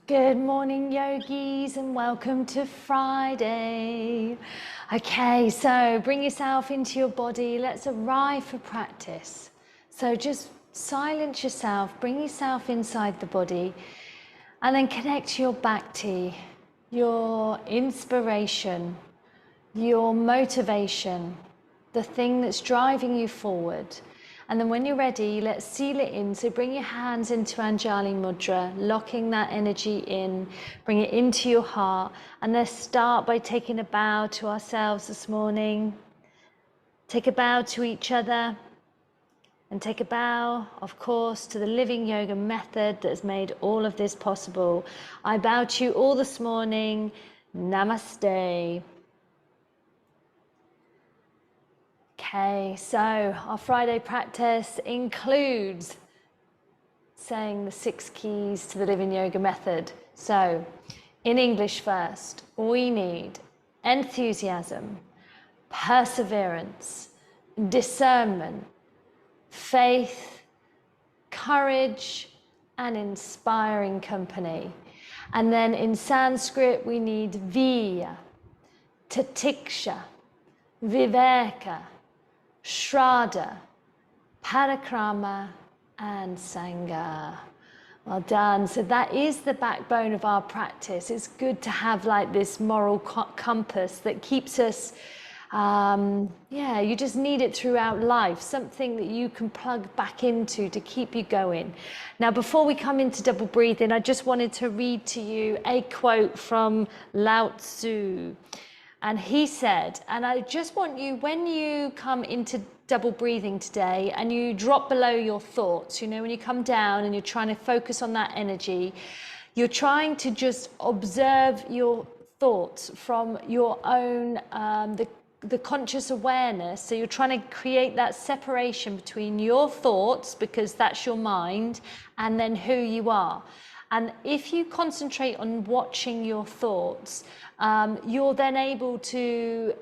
Good morning, yogis, and welcome to Friday. Okay, so bring yourself into your body. Let's arrive for practice. So just silence yourself, bring yourself inside the body, and then connect to your bhakti, your inspiration, your motivation, the thing that's driving you forward. And then when you're ready, let's seal it in. So bring your hands into Anjali Mudra, locking that energy in, bring it into your heart. And let's start by taking a bow to ourselves this morning. Take a bow to each other. And take a bow, of course, to the living yoga method that has made all of this possible. I bow to you all this morning. Namaste. Okay, so our Friday practice includes saying the 6 keys to the living yoga method. So in English first, we need enthusiasm, perseverance, discernment, faith, courage, and inspiring company. And then in Sanskrit, we need Vya, Tatiksha, Viveka, Shraddha, Parikrama, and Sangha. Well done. So that is the backbone of our practice. It's good to have like this moral compass that keeps us, you just need it throughout life, something that you can plug back into to keep you going. Now, before we come into double breathing, I just wanted to read to you a quote from Lao Tzu. And he said, and I just want you, when you come into double breathing today and you drop below your thoughts, you know, when you come down and you're trying to focus on that energy, you're trying to just observe your thoughts from your own, the conscious awareness. So you're trying to create that separation between your thoughts, because that's your mind, and then who you are. And if you concentrate on watching your thoughts, you're then able to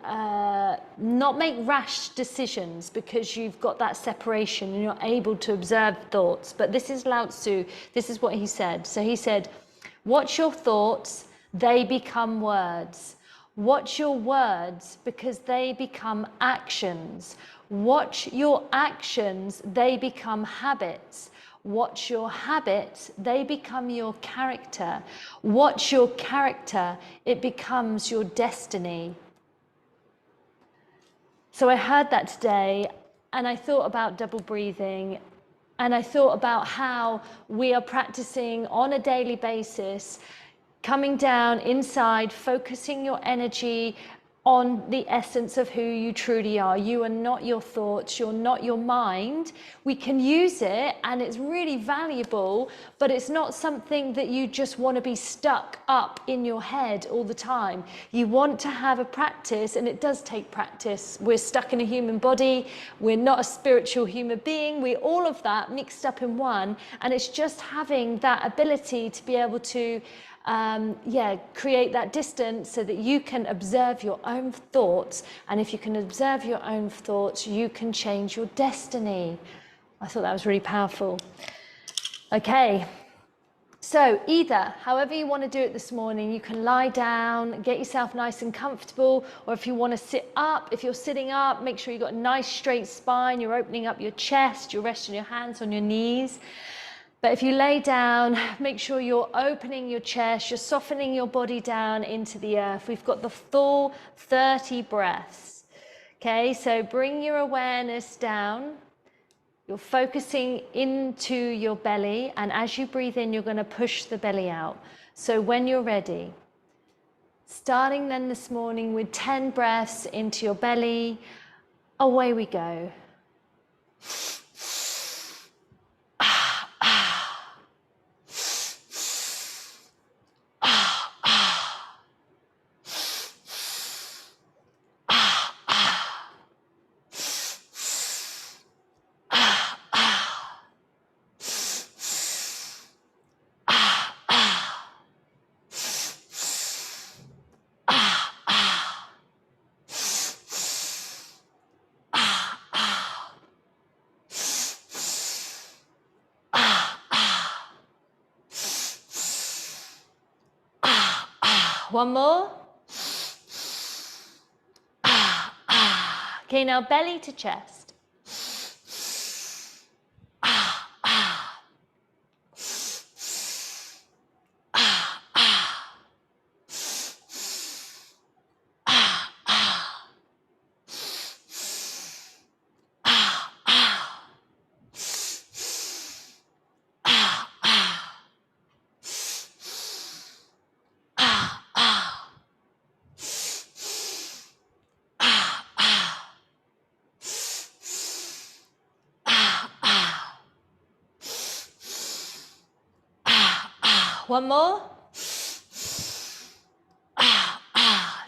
not make rash decisions, because you've got that separation and you're able to observe thoughts. But this is Lao Tzu, this is what he said. So he said, watch your thoughts, they become words. Watch your words, because they become actions. Watch your actions, they become habits. Watch your habits, they become your character. Watch your character, it becomes your destiny. So I heard that today, and I thought about double breathing, and I thought about how we are practicing on a daily basis, coming down inside, focusing your energy on the essence of who you truly are. You are not your thoughts, you're not your mind. We can use it and it's really valuable, but it's not something that you just want to be stuck up in your head all the time. You want to have a practice, and it does take practice. We're stuck in a human body, we're not a spiritual human being, we're all of that mixed up in one, and it's just having that ability to be able to create that distance so that you can observe your own thoughts. And if you can observe your own thoughts, you can change your destiny. I thought that was really powerful. Okay, so either, however you want to do it this morning, you can lie down, get yourself nice and comfortable, or if you want to sit up, if you're sitting up, make sure you've got a nice straight spine, you're opening up your chest, you're resting your hands on your knees. But if you lay down, make sure you're opening your chest, you're softening your body down into the earth. We've got the full 30 breaths. Okay, so bring your awareness down. You're focusing into your belly, and as you breathe in, you're going to push the belly out. So when you're ready, starting then this morning with 10 breaths into your belly, away we go. One more. Okay, now belly to chest. One more.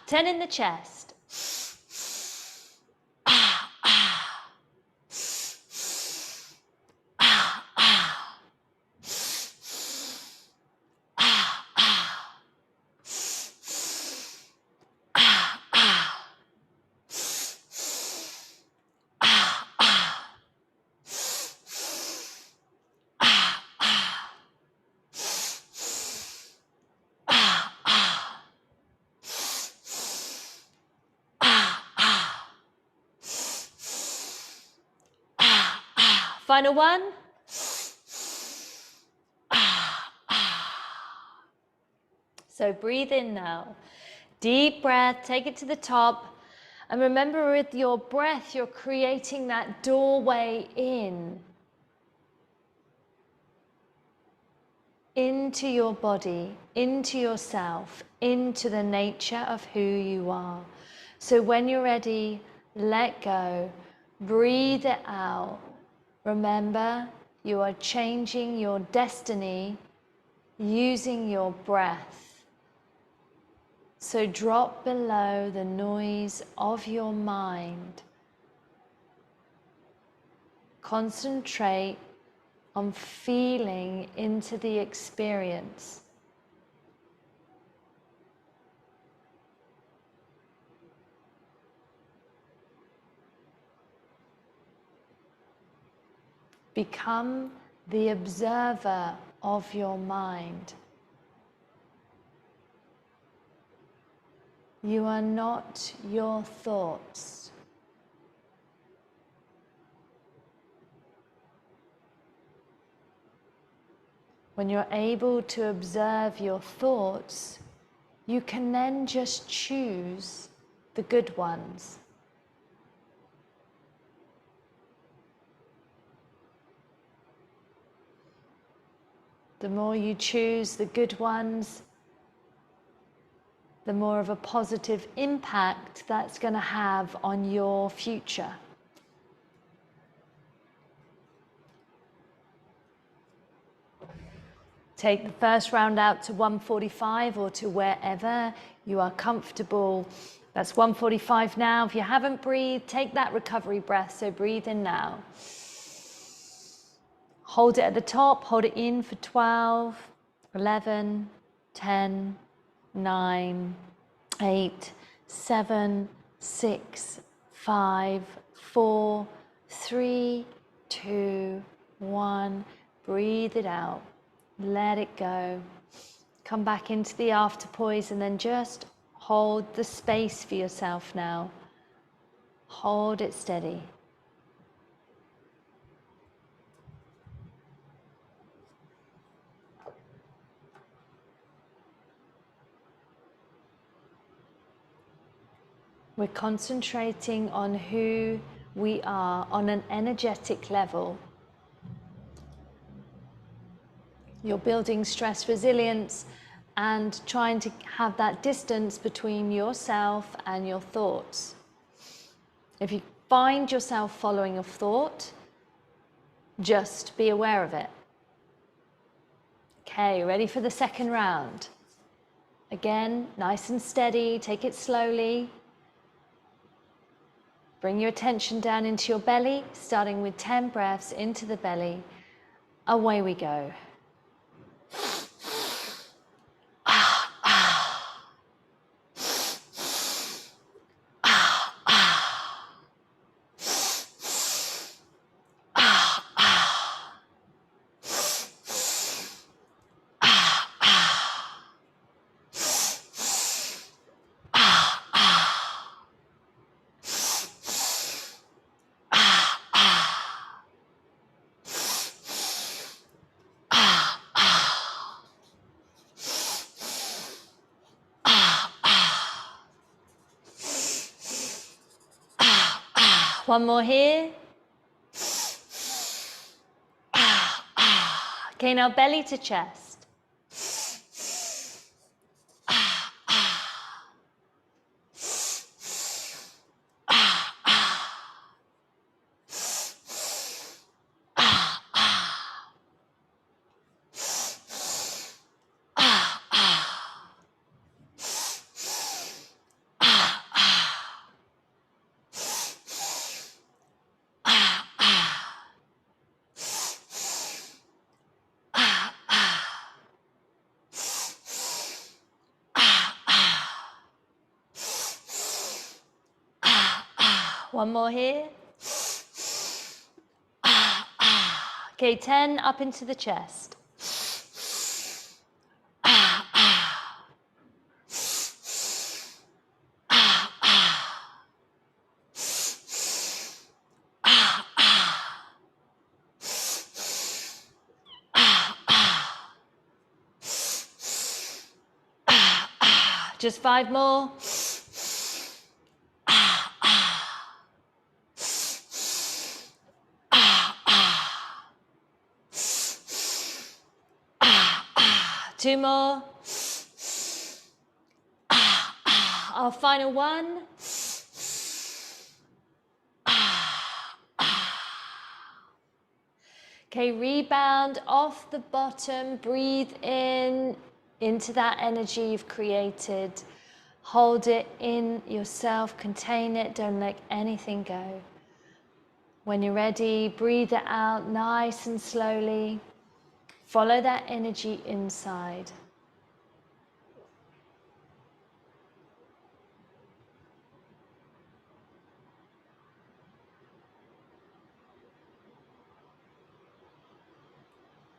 10 in the chest. Final one. So breathe in now. Deep breath, take it to the top. And remember, with your breath, you're creating that doorway into your body, into yourself, into the nature of who you are. So when you're ready, let go, breathe it out. Remember, you are changing your destiny using your breath. So drop below the noise of your mind. Concentrate on feeling into the experience. Become the observer of your mind. You are not your thoughts. When you're able to observe your thoughts, you can then just choose the good ones. The more you choose the good ones, the more of a positive impact that's going to have on your future. Take the first round out to 145 or to wherever you are comfortable. That's 145 now. If you haven't breathed, take that recovery breath. So breathe in now. Hold it at the top, hold it in for 12, 11, 10, 9, 8, 7, 6, 5, 4, 3, 2, 1. Breathe it out. Let it go. Come back into the after poise and then just hold the space for yourself now. Hold it steady. We're concentrating on who we are on an energetic level. You're building stress resilience and trying to have that distance between yourself and your thoughts. If you find yourself following a thought, just be aware of it. Okay, ready for the second round? Again, nice and steady, take it slowly. Bring your attention down into your belly, starting with 10 breaths into the belly. Away we go. One more here. Okay, now belly to chest. One more here. Okay, 10 up into the chest. Just 5 more. Two more. Our final one. Okay, rebound off the bottom. Breathe in into that energy you've created. Hold it in yourself, contain it, don't let anything go. When you're ready, breathe it out nice and slowly. Follow that energy inside.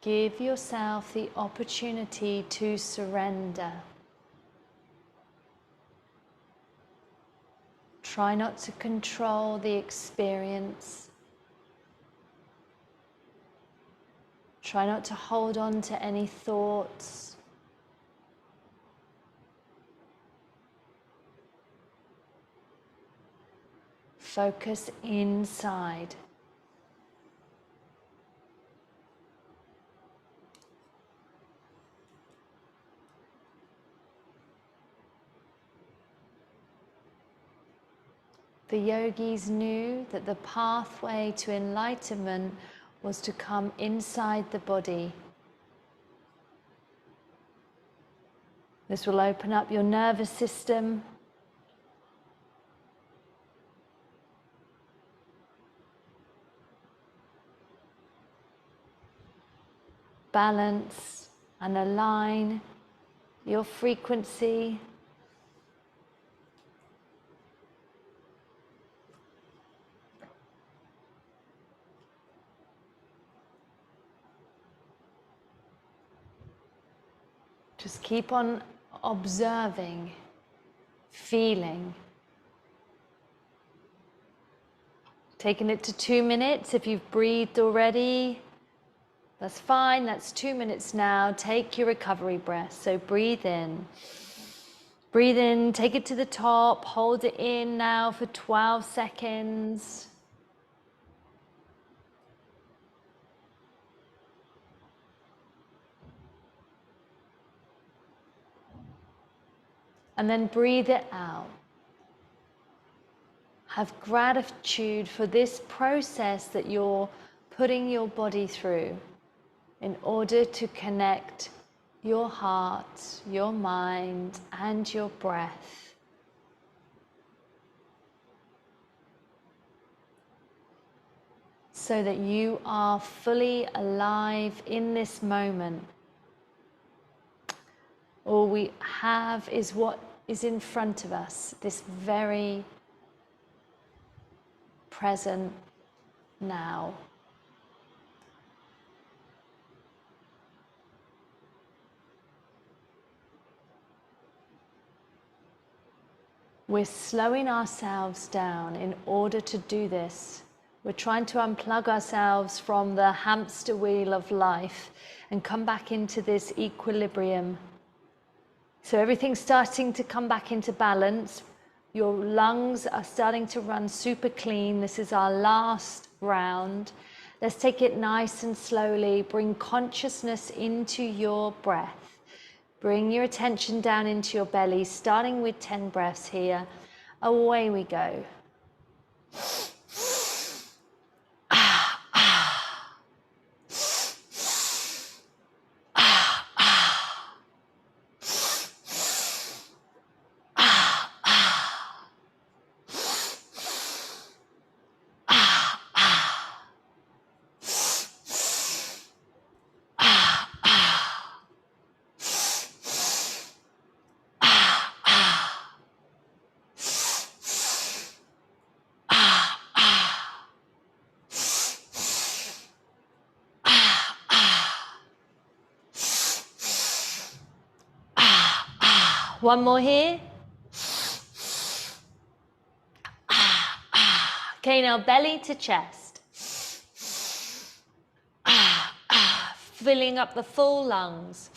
Give yourself the opportunity to surrender. Try not to control the experience. Try not to hold on to any thoughts. Focus inside. The yogis knew that the pathway to enlightenment was to come inside the body. This will open up your nervous system. Balance and align your frequency. Just keep on observing, feeling. Taking it to 2 minutes. If you've breathed already, that's fine. That's 2 minutes now. Take your recovery breath. So breathe in. Breathe in, take it to the top. Hold it in now for 12 seconds. And then breathe it out. Have gratitude for this process that you're putting your body through in order to connect your heart, your mind, and your breath. So that you are fully alive in this moment. All we have is what is in front of us, this very present now. We're slowing ourselves down in order to do this. We're trying to unplug ourselves from the hamster wheel of life and come back into this equilibrium. So everything's starting to come back into balance. Your lungs are starting to run super clean. This is our last round. Let's take it nice and slowly. Bring consciousness into your breath. Bring your attention down into your belly, starting with 10 breaths here. Away we go. One more here. Okay, now belly to chest. Filling up the full lungs.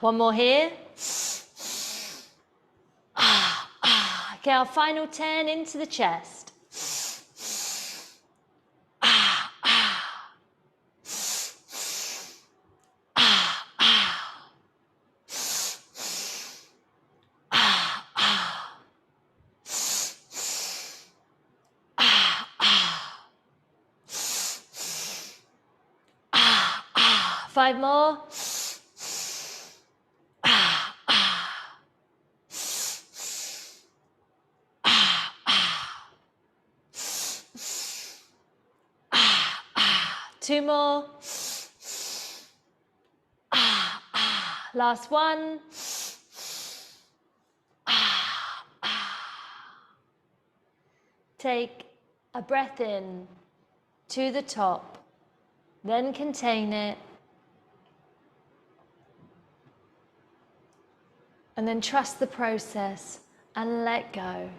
One more here. Okay, our final 10 into the chest. Five more. Two more. Last one. Take a breath in to the top, then contain it, and then trust the process and let go.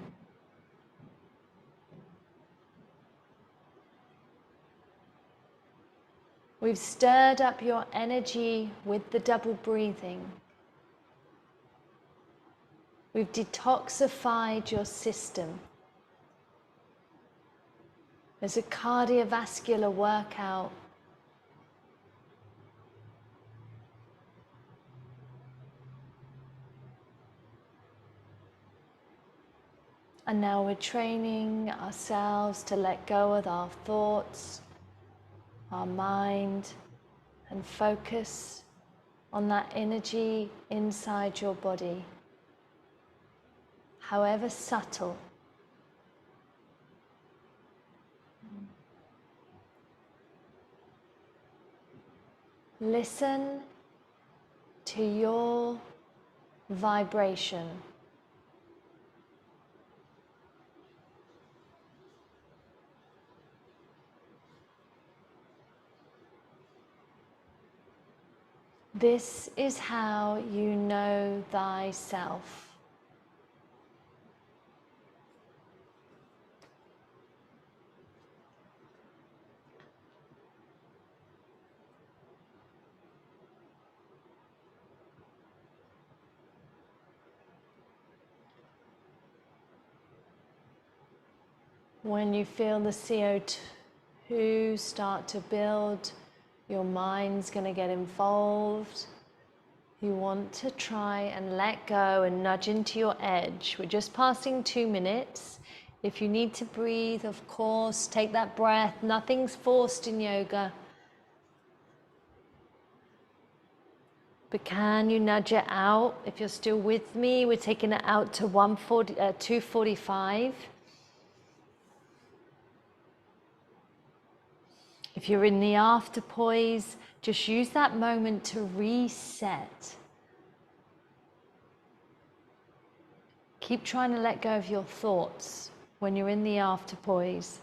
We've stirred up your energy with the double breathing. We've detoxified your system. There's a cardiovascular workout. And now we're training ourselves to let go of our thoughts, our mind, and focus on that energy inside your body, however subtle. Listen to your vibration. This is how you know thyself. When you feel the CO2 start to build, your mind's going to get involved. You want to try and let go and nudge into your edge. We're just passing 2 minutes. If you need to breathe, of course, take that breath. Nothing's forced in yoga. But can you nudge it out? If you're still with me, we're taking it out to 245. If you're in the after poise, just use that moment to reset. Keep trying to let go of your thoughts when you're in the after poise.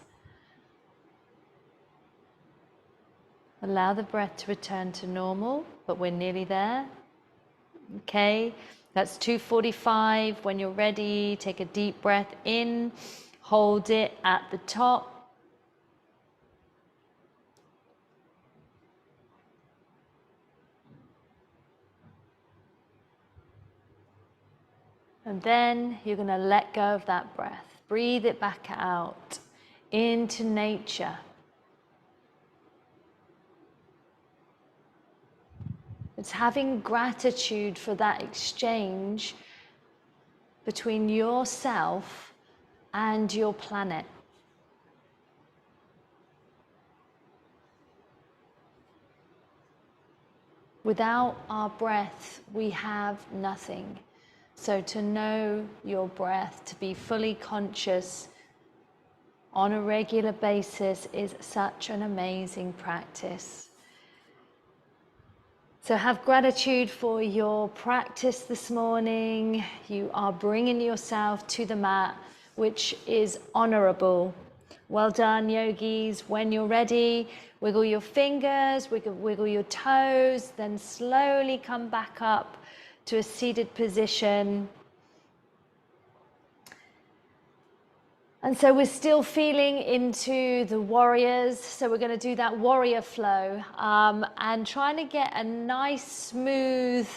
Allow the breath to return to normal, but we're nearly there. Okay, that's 2:45. When you're ready, take a deep breath in, hold it at the top. And then you're going to let go of that breath. Breathe it back out into nature. It's having gratitude for that exchange between yourself and your planet. Without our breath, we have nothing. So to know your breath, to be fully conscious on a regular basis is such an amazing practice. So have gratitude for your practice this morning. You are bringing yourself to the mat, which is honorable. Well done, yogis. When you're ready, wiggle your fingers, wiggle your toes, then slowly come back up to a seated position. And so we're still feeling into the warriors. So we're going to do that warrior flow and trying to get a nice, smooth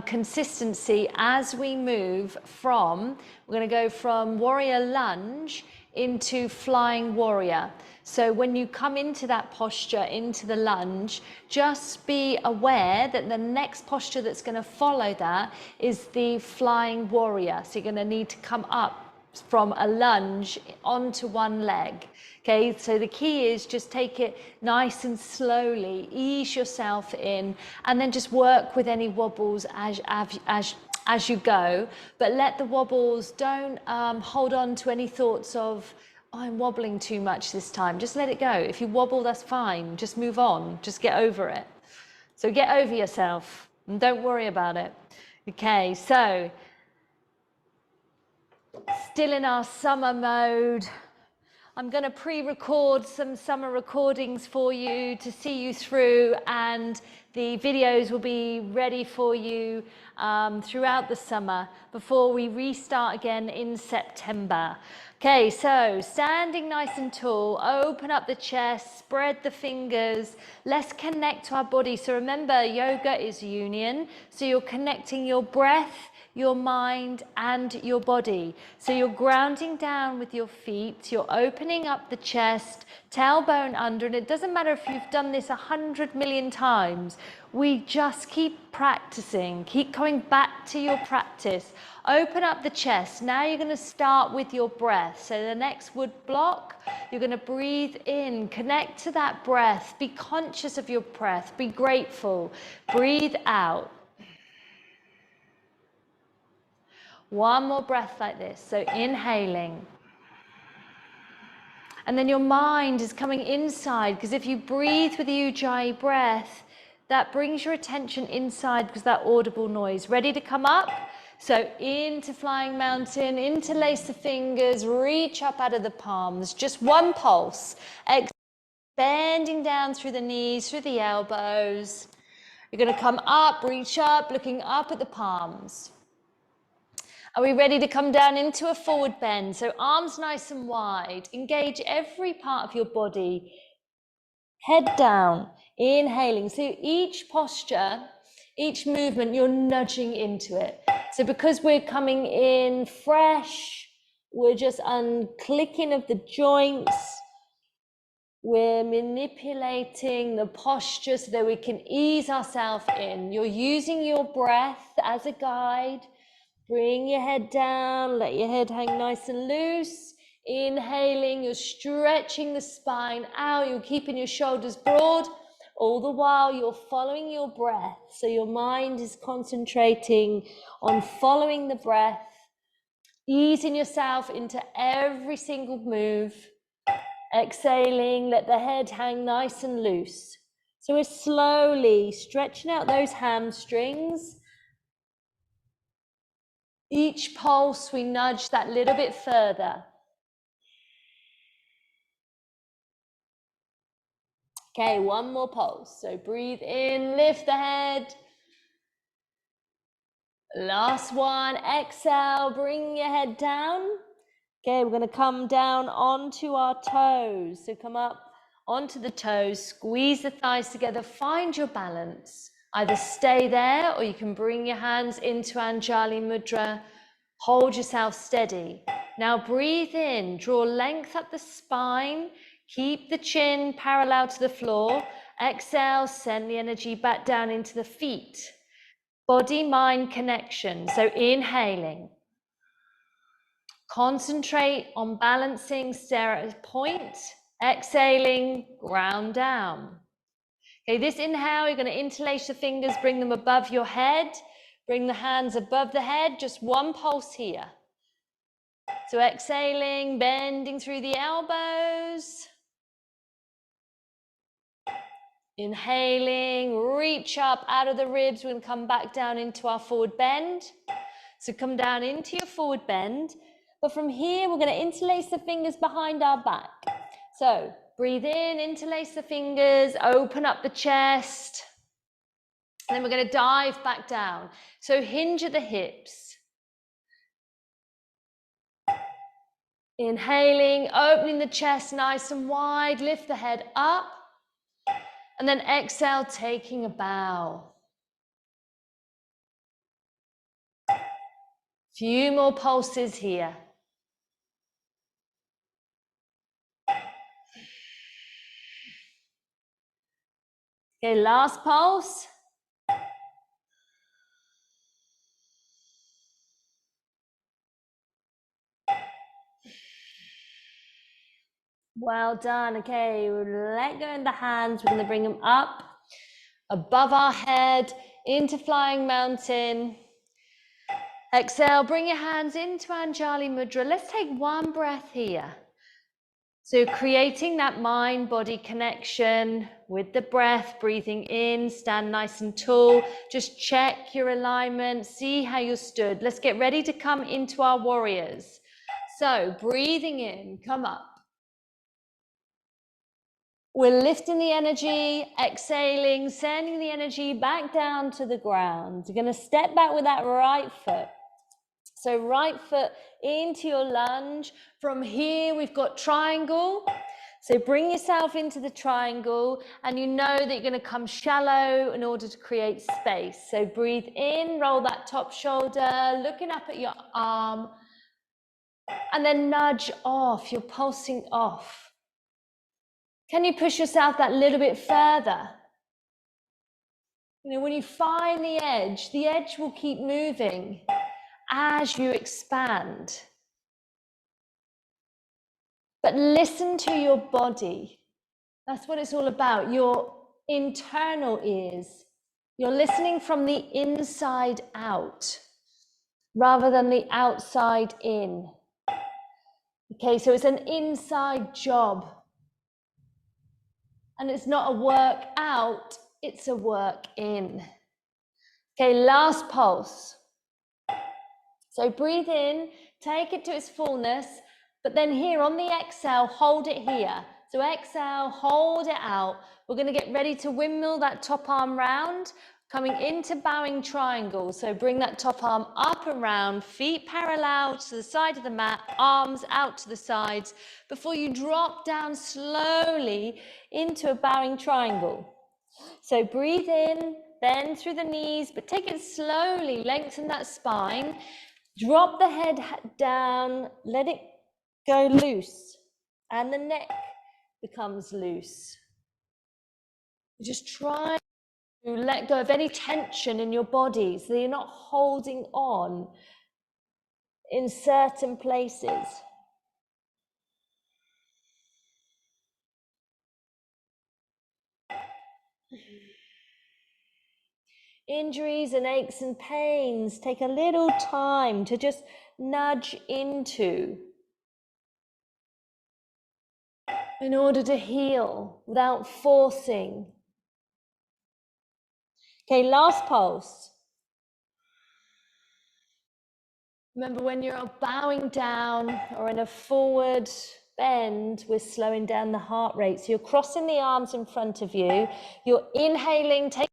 consistency as we move from, we're going to go from warrior lunge into flying warrior. So when you come into that posture, into the lunge, just be aware that the next posture that's going to follow that is the flying warrior. So you're going to need to come up from a lunge onto one leg. Okay, so the key is just take it nice and slowly, ease yourself in, and then just work with any wobbles as you go. But let the wobbles, don't hold on to any thoughts of, oh, I'm wobbling too much this time. Just let it go. If you wobble, that's fine. Just move on. Just get over it. So get over yourself and don't worry about it. Okay, so still in our summer mode. I'm going to pre-record some summer recordings for you to see you through, and the videos will be ready for you throughout the summer before we restart again in September. Okay, so standing nice and tall, open up the chest, spread the fingers. Let's connect to our body. So remember, yoga is union. So you're connecting your breath, your mind and your body. So you're grounding down with your feet, you're opening up the chest, tailbone under, and it doesn't matter if you've done this 100 million times. We just keep practicing, keep coming back to your practice. Open up the chest. Now you're going to start with your breath. So the next wood block, you're going to breathe in, connect to that breath, be conscious of your breath, be grateful, breathe out. One more breath like this. So inhaling. And then your mind is coming inside, because if you breathe with the Ujjayi breath, that brings your attention inside because that audible noise. Ready to come up? So into flying mountain, interlace the fingers, reach up out of the palms. Just one pulse. Bending down through the knees, through the elbows. You're going to come up, reach up, looking up at the palms. Are we ready to come down into a forward bend? So arms nice and wide. Engage every part of your body. Head down, inhaling. So each posture, each movement, you're nudging into it. So because we're coming in fresh, we're just unclicking of the joints. We're manipulating the posture so that we can ease ourselves in. You're using your breath as a guide. Bring your head down, let your head hang nice and loose. Inhaling, you're stretching the spine out, you're keeping your shoulders broad. All the while you're following your breath. So your mind is concentrating on following the breath, easing yourself into every single move. Exhaling, let the head hang nice and loose. So we're slowly stretching out those hamstrings. Each pulse, we nudge that little bit further. Okay, one more pulse. So breathe in, lift the head. Last one, exhale, bring your head down. Okay, we're going to come down onto our toes. So come up onto the toes, squeeze the thighs together, find your balance. Either stay there or you can bring your hands into Anjali Mudra. Hold yourself steady. Now breathe in, draw length up the spine, keep the chin parallel to the floor. Exhale, send the energy back down into the feet. Body-mind connection. So inhaling. Concentrate on balancing, stare at a point. Exhaling, ground down. Okay, this inhale, you're going to interlace the fingers, bring them above your head. Bring the hands above the head, just one pulse here. So exhaling, bending through the elbows. Inhaling, reach up out of the ribs. We're going to come back down into our forward bend. So come down into your forward bend. But from here, we're going to interlace the fingers behind our back. So breathe in, interlace the fingers, open up the chest. And then we're going to dive back down. So hinge at the hips. Inhaling, opening the chest nice and wide, lift the head up. And then exhale, taking a bow. Few more pulses here. Okay, last pulse. Well done. Okay, let go of the hands. We're going to bring them up above our head into flying mountain. Exhale, bring your hands into Anjali Mudra. Let's take one breath here. So creating that mind-body connection with the breath, breathing in, stand nice and tall. Just check your alignment, see how you're stood. Let's get ready to come into our warriors. So breathing in, come up. We're lifting the energy, exhaling, sending the energy back down to the ground. You're going to step back with that right foot. So right foot into your lunge. From here, we've got triangle. So bring yourself into the triangle, and you know that you're going to come shallow in order to create space. So breathe in, roll that top shoulder, looking up at your arm, and then nudge off. You're pulsing off. Can you push yourself that little bit further? You know, when you find the edge will keep moving as you expand. But listen to your body. That's what it's all about, your internal ears. You're listening from the inside out rather than the outside in. Okay, so it's an inside job. And it's not a work out, it's a work in. Okay, last pulse. So breathe in, take it to its fullness, but then here on the exhale, hold it here. So exhale, hold it out. We're going to get ready to windmill that top arm round, coming into bowing triangle. So bring that top arm up and round, feet parallel to the side of the mat, arms out to the sides, before you drop down slowly into a bowing triangle. So breathe in, bend through the knees, but take it slowly, lengthen that spine. Drop the head down, let it go loose, and the neck becomes loose. Just try to let go of any tension in your body so that you're not holding on in certain places. Injuries and aches and pains take a little time to just nudge into in order to heal without forcing. Okay, last pulse. Remember, when you're bowing down or in a forward bend, we're slowing down the heart rate. So you're crossing the arms in front of you. You're inhaling, take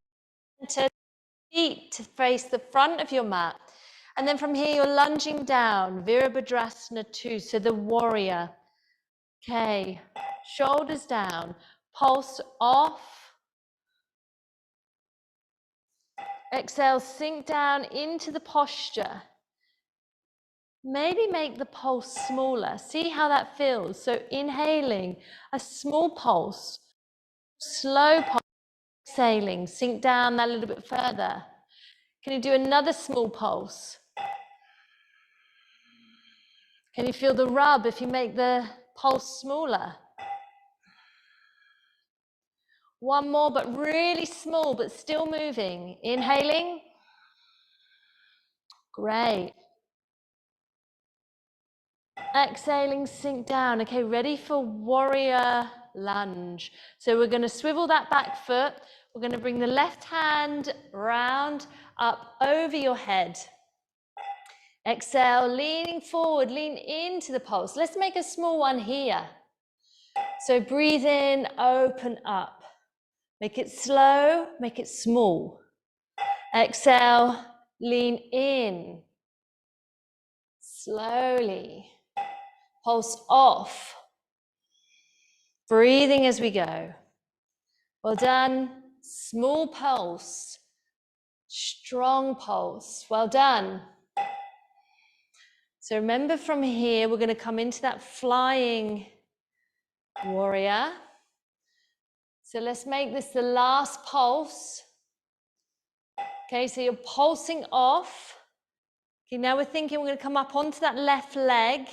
feet to face the front of your mat. And then from here, you're lunging down, Virabhadrasana 2, so the warrior. Okay, shoulders down, pulse off. Exhale, sink down into the posture. Maybe make the pulse smaller. See how that feels. So inhaling, a small pulse, slow pulse, exhaling, sink down that a little bit further. Can you do another small pulse? Can you feel the rub if you make the pulse smaller? One more, but really small, but still moving. Inhaling. Great. Exhaling, sink down. Okay, ready for warrior lunge. So we're going to swivel that back foot. We're going to bring the left hand round, up over your head. Exhale, leaning forward, lean into the pulse. Let's make a small one here. So breathe in, open up. Make it slow, make it small. Exhale, lean in. Slowly. Pulse off. Breathing as we go. Well done. Small pulse. Strong pulse. Well done. So remember, from here, we're going to come into that flying warrior. So let's make this the last pulse. Okay, so you're pulsing off. Okay, now we're thinking we're going to come up onto that left leg.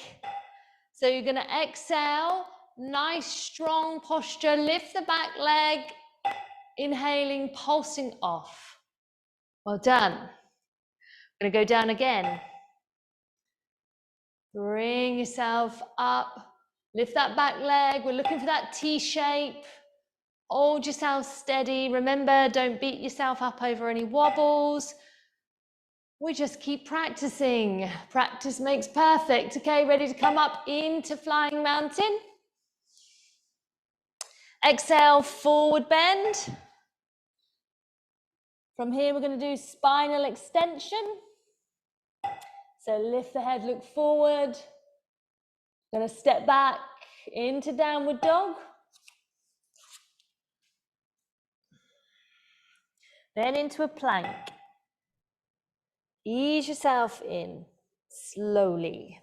So you're going to exhale, nice strong posture, lift the back leg, inhaling, pulsing off. Well done. I'm going to go down again. Bring yourself up, lift that back leg. We're looking for that T shape. Hold yourself steady. Remember, don't beat yourself up over any wobbles. We just keep practicing. Practice makes perfect. Okay, ready to come up into flying mountain? Exhale, forward bend. From here, we're going to do spinal extension. So lift the head, look forward. Going to step back into downward dog. Then into a plank. Ease yourself in slowly.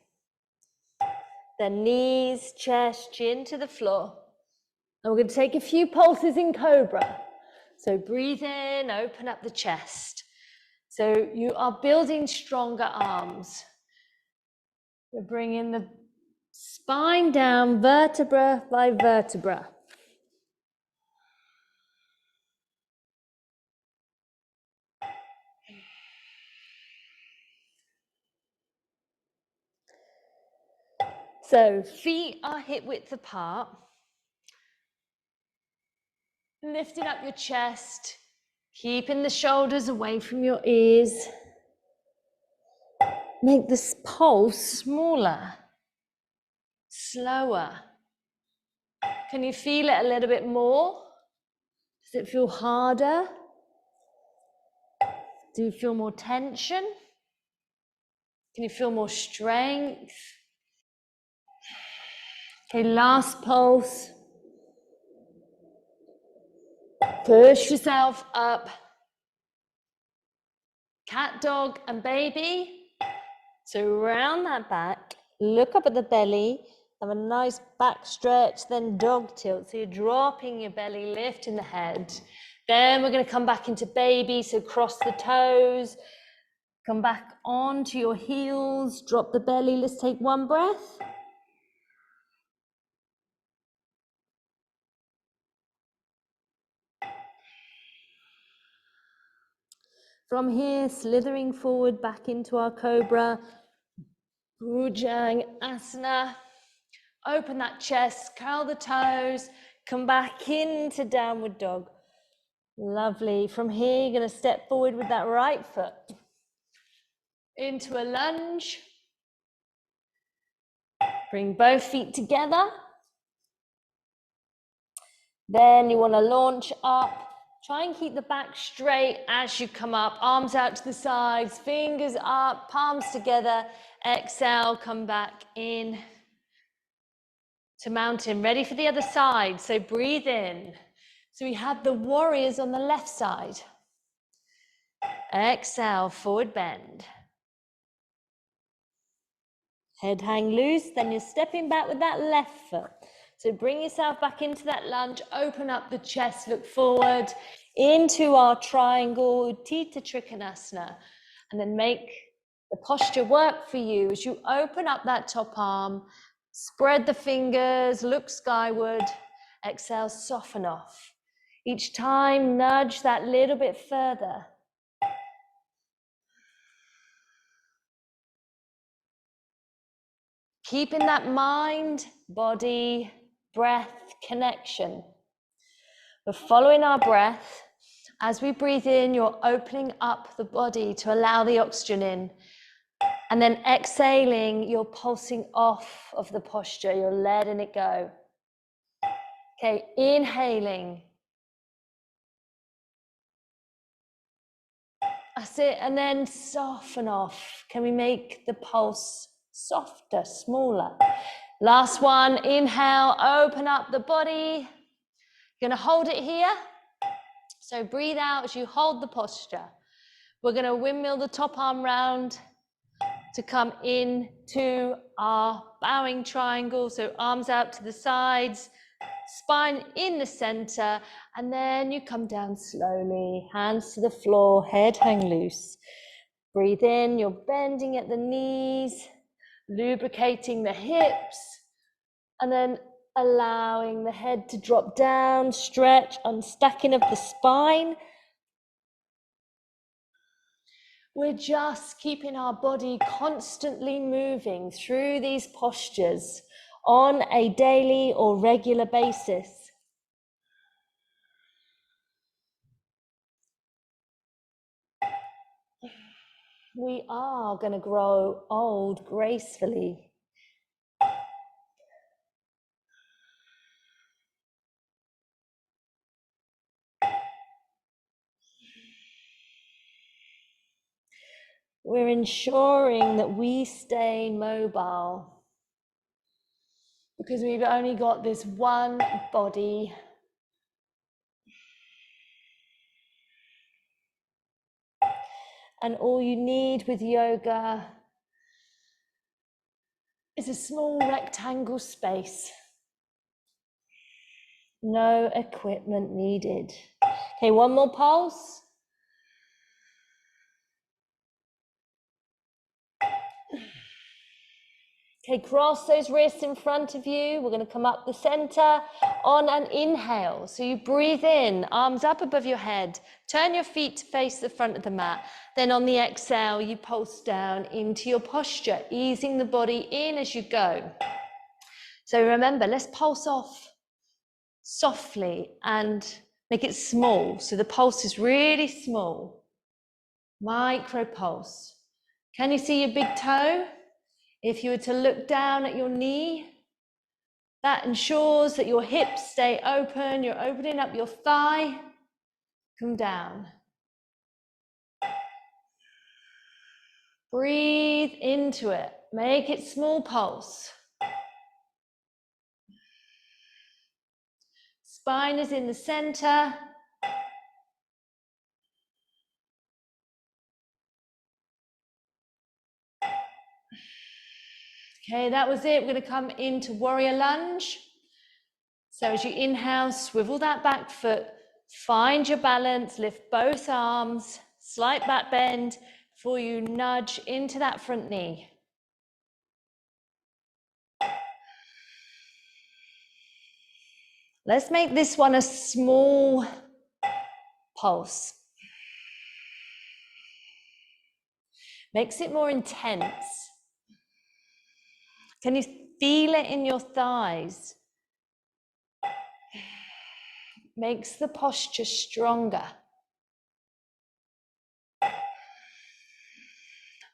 Then knees, chest, chin to the floor. And we're going to take a few pulses in cobra. So breathe in, open up the chest. So you are building stronger arms. We're bringing the spine down vertebra by vertebra. So feet are hip width apart. Lifting up your chest, keeping the shoulders away from your ears. Make this pulse smaller, slower. Can you feel it a little bit more? Does it feel harder? Do you feel more tension? Can you feel more strength? Okay, last pulse. Push yourself up. Cat, dog, and baby. So round that back, look up at the belly, have a nice back stretch, then dog tilt. So you're dropping your belly, lifting the head. Then we're going to come back into baby, so cross the toes. Come back onto your heels, drop the belly. Let's take one breath. From here, slithering forward back into our cobra, Bhujang Asana. Open that chest, curl the toes, come back into downward dog. Lovely. From here, you're going to step forward with that right foot into a lunge. Bring both feet together. Then you want to launch up. Try and keep the back straight as you come up. Arms out to the sides, fingers up, palms together. Exhale, come back in to mountain. Ready for the other side. So breathe in. So we have the warriors on the left side. Exhale, forward bend. Head hang loose, then you're stepping back with that left foot. So bring yourself back into that lunge, open up the chest, look forward into our triangle, Uttita Trikonasana, and then make the posture work for you as you open up that top arm, spread the fingers, look skyward, exhale, soften off. Each time, nudge that little bit further. Keeping that mind, body, breath connection. We're following our breath. As we breathe in, you're opening up the body to allow the oxygen in. And then exhaling, you're pulsing off of the posture. You're letting it go. Okay, inhaling. That's it. And then soften off. Can we make the pulse softer, smaller? Last one, inhale, open up the body. You're going to hold it here. So breathe out as you hold the posture. We're going to windmill the top arm round to come into our bowing triangle. So arms out to the sides, spine in the center, and then you come down slowly, hands to the floor, head hang loose. Breathe in, you're bending at the knees, lubricating the hips, and then allowing the head to drop down, stretch, unstacking of the spine. We're just keeping our body constantly moving through these postures on a daily or regular basis. We are going to grow old gracefully. We're ensuring that we stay mobile because we've only got this one body. And all you need with yoga is a small rectangle space. No equipment needed. Okay, one more pulse. Okay, cross those wrists in front of you. We're going to come up the center on an inhale. So you breathe in, arms up above your head. Turn your feet to face the front of the mat. Then on the exhale, you pulse down into your posture, easing the body in as you go. So remember, let's pulse off softly and make it small. So the pulse is really small. Micro pulse. Can you see your big toe? If you were to look down at your knee, that ensures that your hips stay open. You're opening up your thigh. Come down. Breathe into it. Make it small pulse. Spine is in the center. Okay, that was it. We're going to come into warrior lunge. So as you inhale, swivel that back foot, find your balance, lift both arms, slight back bend before you nudge into that front knee. Let's make this one a small pulse. Makes it more intense. Can you feel it in your thighs? Makes the posture stronger.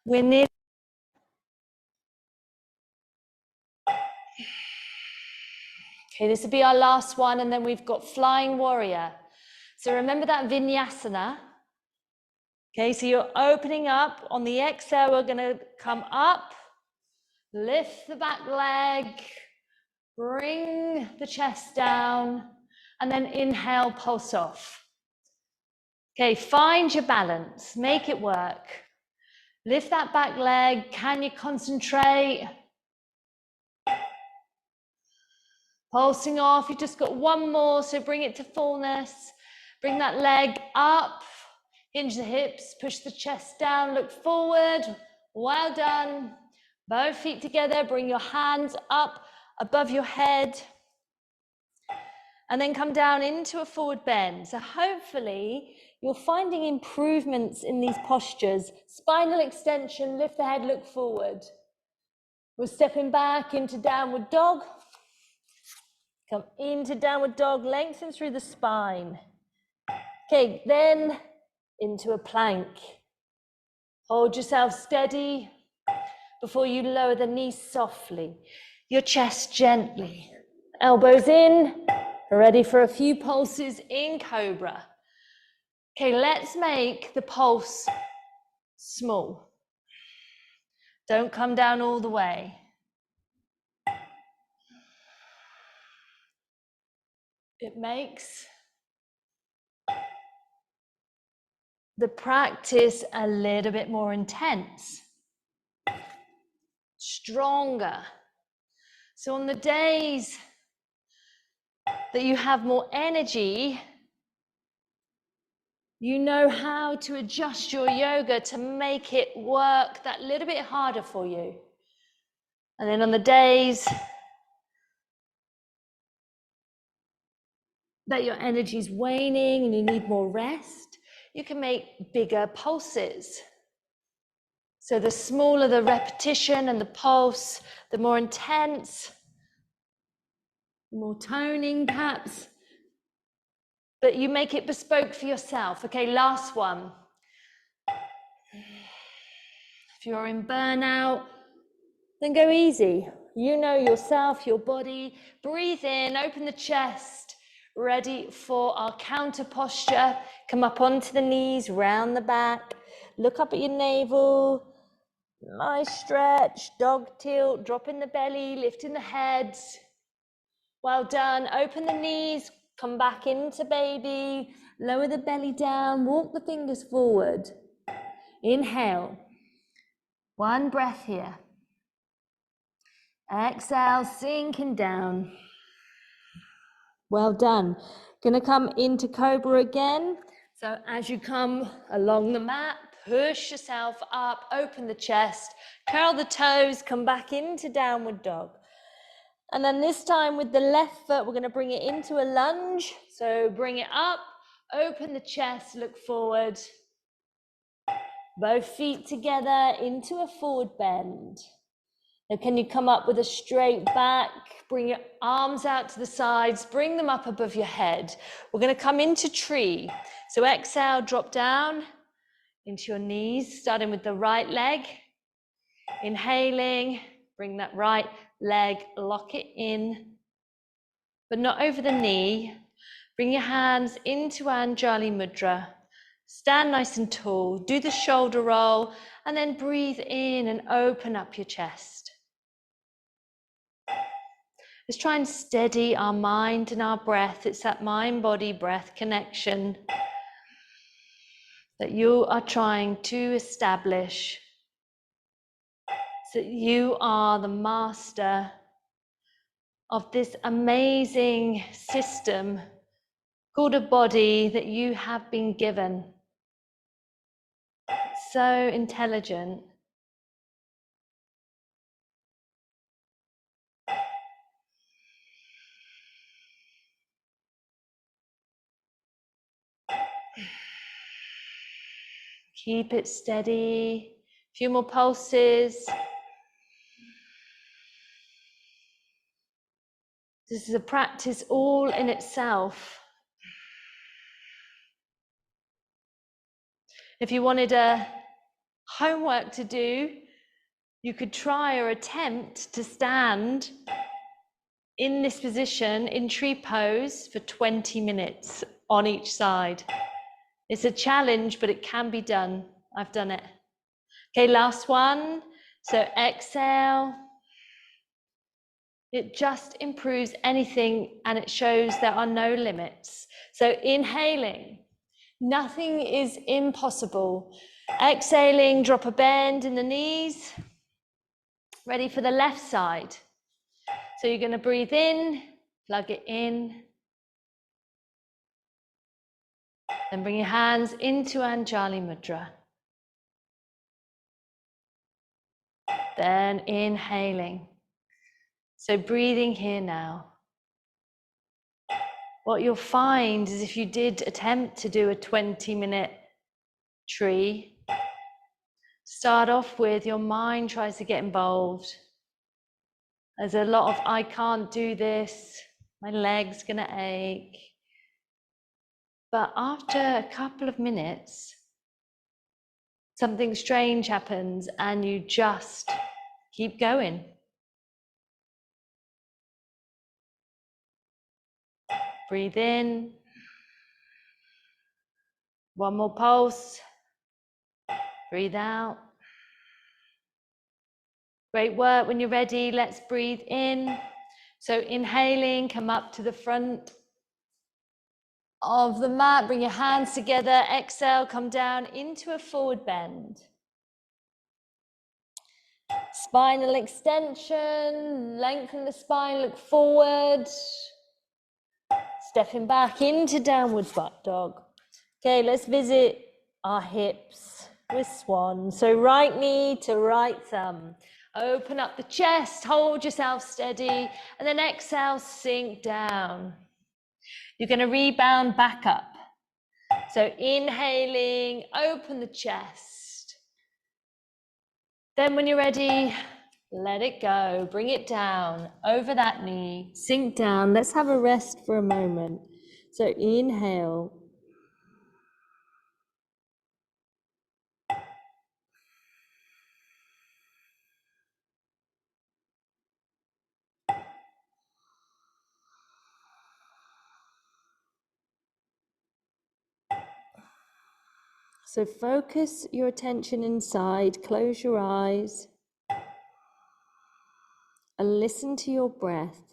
We're near. Okay, this will be our last one, and then we've got flying warrior. So remember that vinyasana. Okay, so you're opening up. On the exhale, we're going to come up, lift the back leg, bring the chest down, and then inhale, pulse off. Okay, find your balance, make it work. Lift that back leg. Can you concentrate? Pulsing off. You've just got one more, so bring it to fullness. Bring that leg up. Hinge the hips, push the chest down, look forward. Well done. Both feet together, bring your hands up above your head. And then come down into a forward bend. So hopefully you're finding improvements in these postures. Spinal extension, lift the head, look forward. We're stepping back into downward dog. Come into downward dog, lengthen through the spine. Okay, then into a plank. Hold yourself steady before you lower the knees softly, your chest gently. Elbows in, ready for a few pulses in cobra. Okay, let's make the pulse small. Don't come down all the way. It makes the practice a little bit more intense, stronger. So on the days that you have more energy, you know how to adjust your yoga to make it work that little bit harder for you. And then on the days that your energy is waning and you need more rest, you can make bigger pulses. So the smaller the repetition and the pulse, the more intense, the more toning perhaps, but you make it bespoke for yourself. Okay, last one. If you're in burnout, then go easy. You know yourself, your body. Breathe in, open the chest. Ready for our counter posture. Come up onto the knees, round the back. Look up at your navel. Nice stretch, dog tilt, dropping the belly, lifting the head. Well done. Open the knees, come back into baby. Lower the belly down, walk the fingers forward. Inhale. One breath here. Exhale, sinking down. Well done. Gonna come into cobra again. So as you come along the mat, push yourself up, open the chest, curl the toes, come back into downward dog. And then this time with the left foot, we're gonna bring it into a lunge. So bring it up, open the chest, look forward. Both feet together into a forward bend. Now, can you come up with a straight back? Bring your arms out to the sides, bring them up above your head. We're going to come into tree. So exhale, drop down into your knees, starting with the right leg. Inhaling, bring that right leg, lock it in, but not over the knee. Bring your hands into Anjali Mudra. Stand nice and tall, do the shoulder roll, and then breathe in and open up your chest. Let's try and steady our mind and our breath. It's that mind-body breath connection that you are trying to establish, so that you are the master of this amazing system called a body that you have been given. So intelligent. Keep it steady. A few more pulses. This is a practice all in itself. If you wanted a homework to do, you could try or attempt to stand in this position, in tree pose, for 20 minutes on each side. It's a challenge, but it can be done. I've done it. Okay, last one. So exhale. It just improves anything, and it shows there are no limits. So inhaling, nothing is impossible. Exhaling, drop a bend in the knees. Ready for the left side. So you're going to breathe in, plug it in. Then bring your hands into Anjali Mudra. Then inhaling. So breathing here now. What you'll find is if you did attempt to do a 20-minute tree, start off with your mind tries to get involved. There's a lot of, I can't do this, my leg's gonna ache. But after a couple of minutes, something strange happens and you just keep going. Breathe in. One more pulse. Breathe out. Great work. When you're ready, let's breathe in. So inhaling, come up to the front of the mat. Bring your hands together. Exhale, come down into a forward bend. Spinal extension. Lengthen the spine, look forward. Stepping back into downward dog. Okay, let's visit our hips with swan. So right knee to right thumb. Open up the chest, hold yourself steady, and then exhale, sink down. You're going to rebound back up. So inhaling, open the chest. Then when you're ready, let it go. Bring it down over that knee. Sink down. Let's have a rest for a moment. So inhale. So focus your attention inside, close your eyes, and listen to your breath.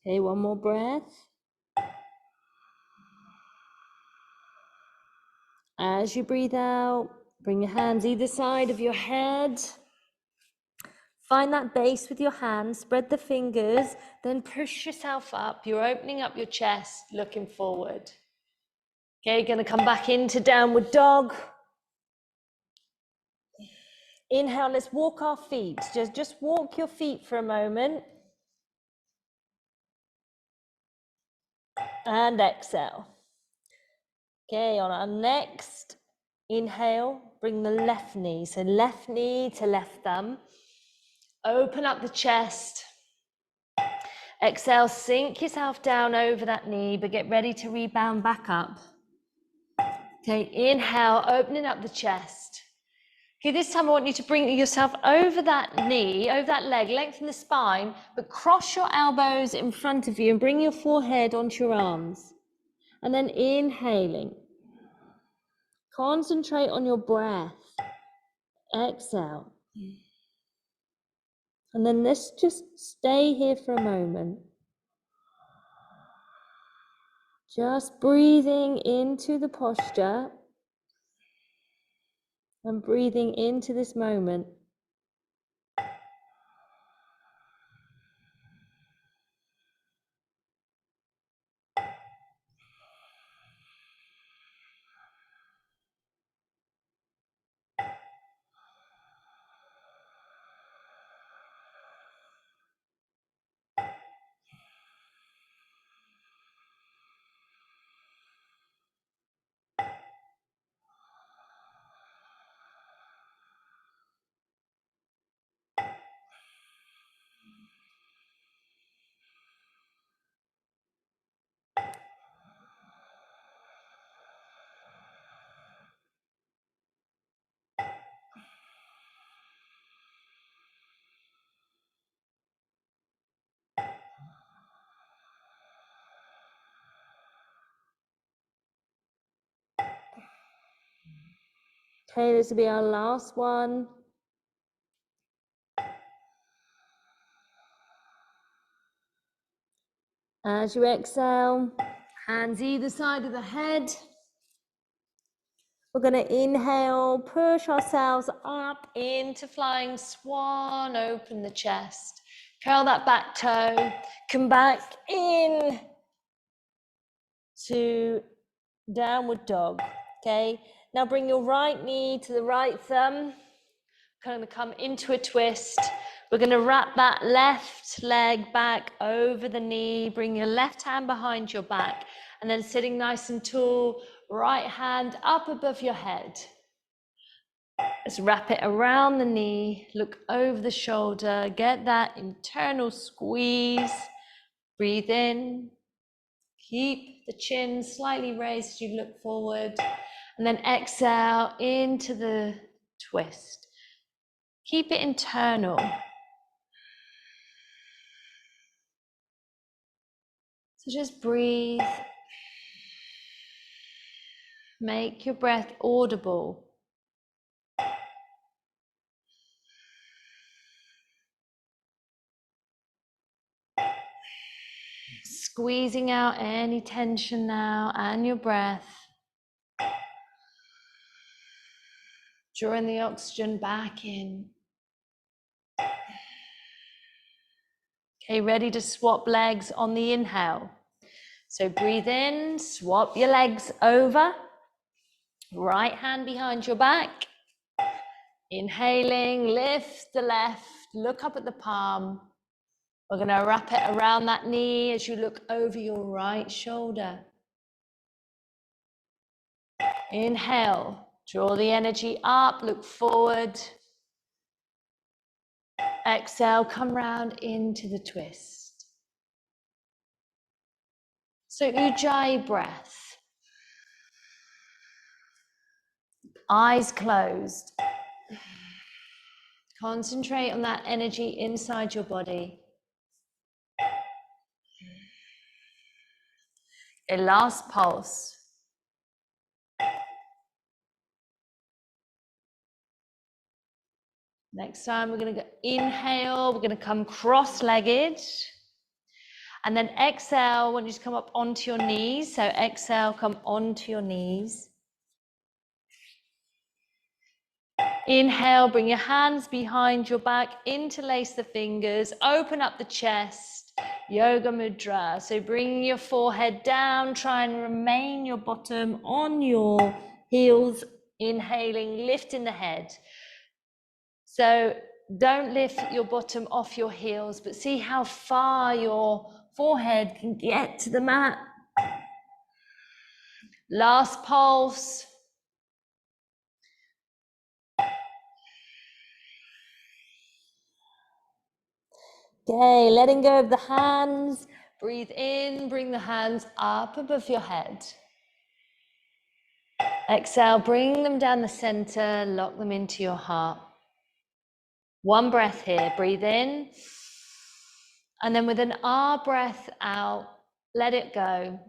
Okay, one more breath. As you breathe out, bring your hands either side of your head. Find that base with your hands, spread the fingers, then push yourself up. You're opening up your chest, looking forward. Okay, you're going to come back into downward dog. Inhale, let's walk our feet. Just walk your feet for a moment. And exhale. Okay, on our next inhale, bring the left knee. So left knee to left thumb. Open up the chest. Exhale, sink yourself down over that knee, but get ready to rebound back up. Okay, inhale, opening up the chest. Okay, this time I want you to bring yourself over that knee, over that leg, lengthen the spine, but cross your elbows in front of you and bring your forehead onto your arms. And then inhaling. Concentrate on your breath. Exhale. And then let's just stay here for a moment. Just breathing into the posture and breathing into this moment. Okay, this will be our last one. As you exhale, hands either side of the head. We're going to inhale, push ourselves up into flying swan, open the chest. Curl that back toe, come back in to downward dog, okay? Now bring your right knee to the right thumb. Kind of come into a twist. We're going to wrap that left leg back over the knee. Bring your left hand behind your back. And then sitting nice and tall, right hand up above your head. Let's wrap it around the knee. Look over the shoulder. Get that internal squeeze. Breathe in. Keep the chin slightly raised as you look forward. And then exhale into the twist. Keep it internal. So just breathe. Make your breath audible. Squeezing out any tension now and your breath. Drawing the oxygen back in. Okay, ready to swap legs on the inhale. So breathe in, swap your legs over. Right hand behind your back. Inhaling, lift the left, look up at the palm. We're going to wrap it around that knee as you look over your right shoulder. Inhale, draw the energy up, look forward. Exhale, come round into the twist. So Ujjayi breath. Eyes closed. Concentrate on that energy inside your body. A last pulse. Next time we're going to go inhale, we're going to come cross-legged. And then exhale, when you just come up onto your knees. So exhale, come onto your knees. Inhale, bring your hands behind your back, interlace the fingers, open up the chest, yoga mudra. So bring your forehead down, try and remain your bottom on your heels, inhaling, lifting the head. So don't lift your bottom off your heels, but see how far your forehead can get to the mat. Last pulse. Okay, letting go of the hands. Breathe in, bring the hands up above your head. Exhale, bring them down the center, lock them into your heart. One breath here, breathe in. And then with an ah breath out, let it go.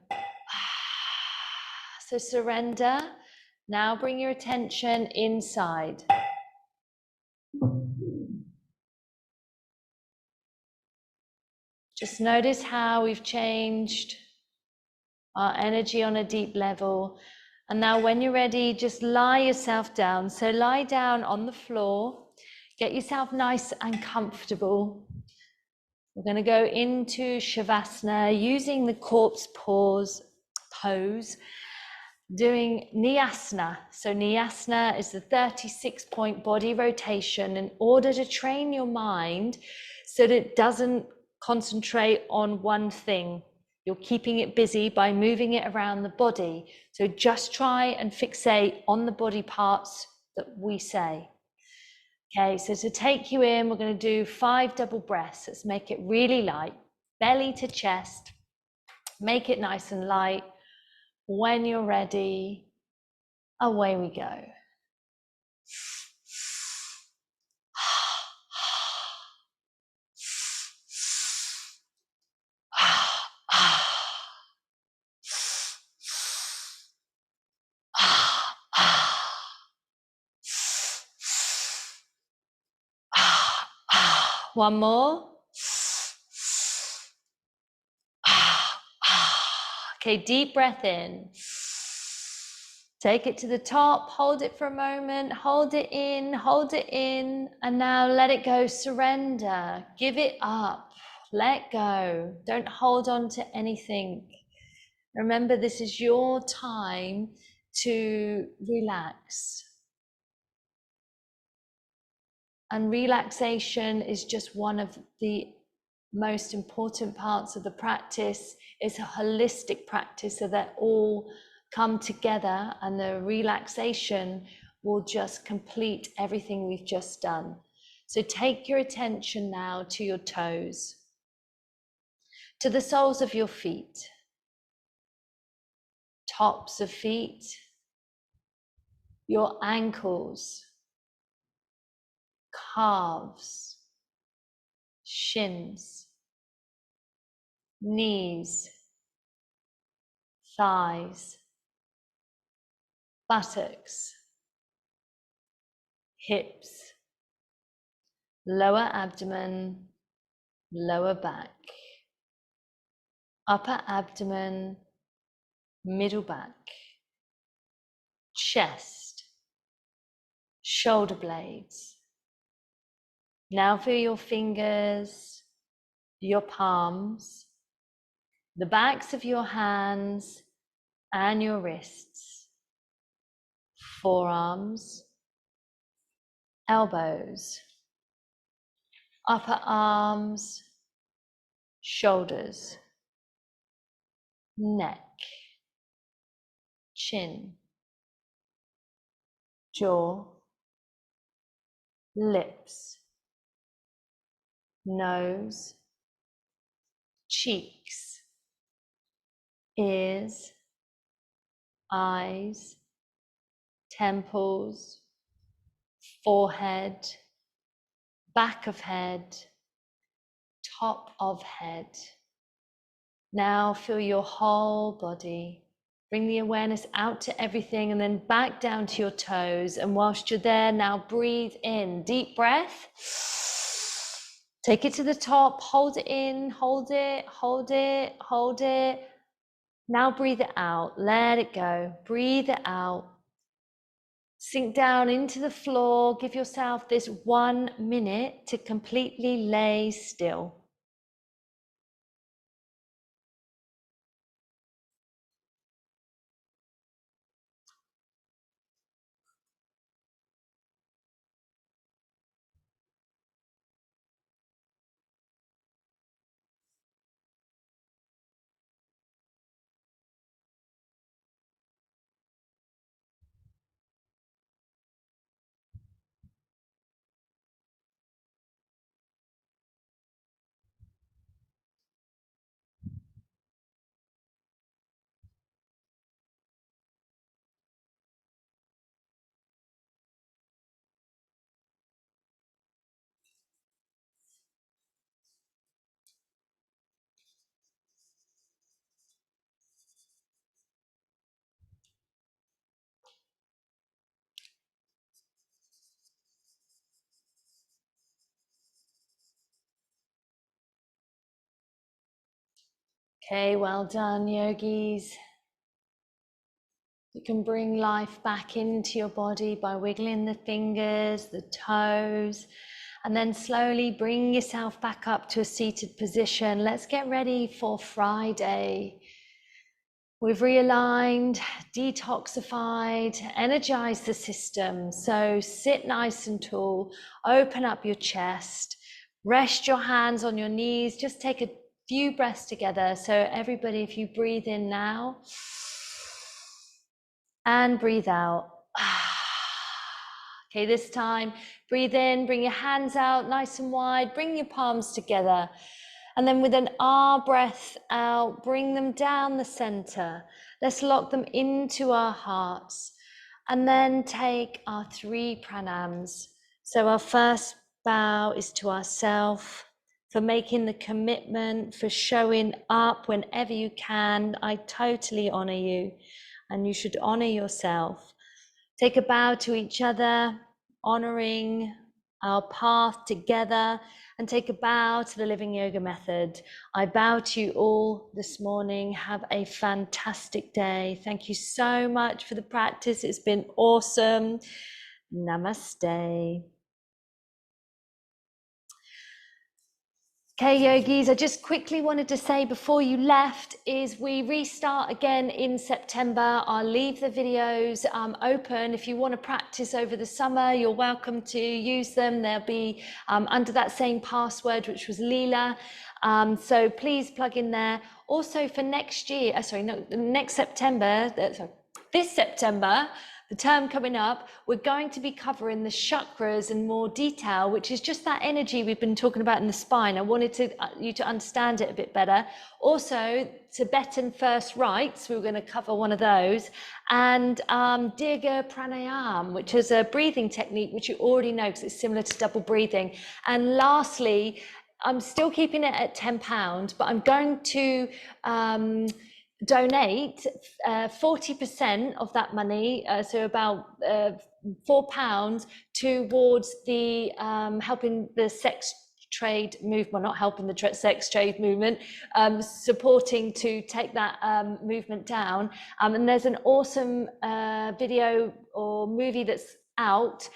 So surrender. Now bring your attention inside. Just notice how we've changed our energy on a deep level. And now when you're ready, just lie yourself down. So lie down on the floor, get yourself nice and comfortable. We're going to go into Shavasana using the corpse pose, doing Nyasana. So Nyasana is the 36-point body rotation in order to train your mind so that it doesn't concentrate on one thing. You're keeping it busy by moving it around the body. So just try and fixate on the body parts that we say. Okay, so to take you in, we're going to do 5 double breaths. Let's make it really light. Belly to chest. Make it nice and light. When you're ready, away we go. One more. Okay, deep breath in. Take it to the top, hold it for a moment, hold it in, and now let it go, surrender, give it up, let go, don't hold on to anything. Remember, this is your time to relax. And relaxation is just one of the most important parts of the practice. It's a holistic practice, so that all come together, and the relaxation will just complete everything we've just done. So take your attention now to your toes, to the soles of your feet, tops of feet, your ankles, calves, shins, knees, thighs, buttocks, hips, lower abdomen, lower back, upper abdomen, middle back, chest, shoulder blades. Now feel your fingers, your palms, the backs of your hands and your wrists, forearms, elbows, upper arms, shoulders, neck, chin, jaw, lips, nose, cheeks, ears, eyes, temples, forehead, back of head, top of head. Now feel your whole body. Bring the awareness out to everything and then back down to your toes. And whilst you're there, now breathe in. Deep breath. Take it to the top, hold it in, hold it, hold it, hold it. Now breathe it out, let it go. Breathe it out. Sink down into the floor. Give yourself this 1 minute to completely lay still. Okay, well done, yogis. You can bring life back into your body by wiggling the fingers, the toes, and then slowly bring yourself back up to a seated position. Let's get ready for Friday. We've realigned, detoxified, energized the system. So sit nice and tall, open up your chest, rest your hands on your knees, just take a few breaths together. So everybody, if you breathe in now and breathe out. Okay, this time, breathe in, bring your hands out nice and wide, bring your palms together. And then with an ah breath out, bring them down the center. Let's lock them into our hearts. And then take our 3 pranams. So our first bow is to ourself, for making the commitment, for showing up whenever you can. I totally honor you, and you should honor yourself. Take a bow to each other, honoring our path together and take a bow to the living yoga method. I bow to you all this morning. Have a fantastic day. Thank you so much for the practice. It's been awesome. Namaste. Okay, yogis, I just quickly wanted to say before you left is we restart again in September. I'll leave the videos open. If you want to practice over the summer, you're welcome to use them. They'll be under that same password, which was Leela. So please plug in there. Also for next year, next September, this September, the term coming up, we're going to be covering the chakras in more detail, which is just that energy we've been talking about in the spine. I wanted you to understand it a bit better. Also, Tibetan first rites, we were going to cover one of those, and Dirga Pranayam, which is a breathing technique, which you already know because it's similar to double breathing. And lastly, I'm still keeping it at £10, but I'm going to donate 40% of that money, so about £4, towards the helping the sex trade movement, not helping the sex trade movement, supporting to take that movement down. And there's an awesome video or movie that's out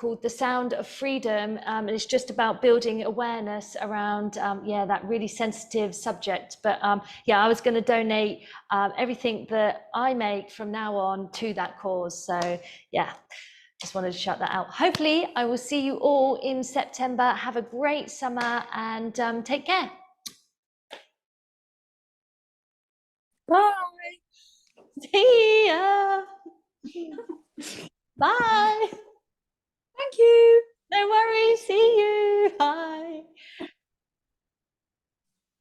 called The Sound of Freedom, and it's just about building awareness around that really sensitive subject. But I was going to donate everything that I make from now on to that cause. So yeah, just wanted to shout that out. Hopefully I will see you all in September. Have a great summer and take care. Bye. See ya. Bye. Thank you. No worries. See you. Bye.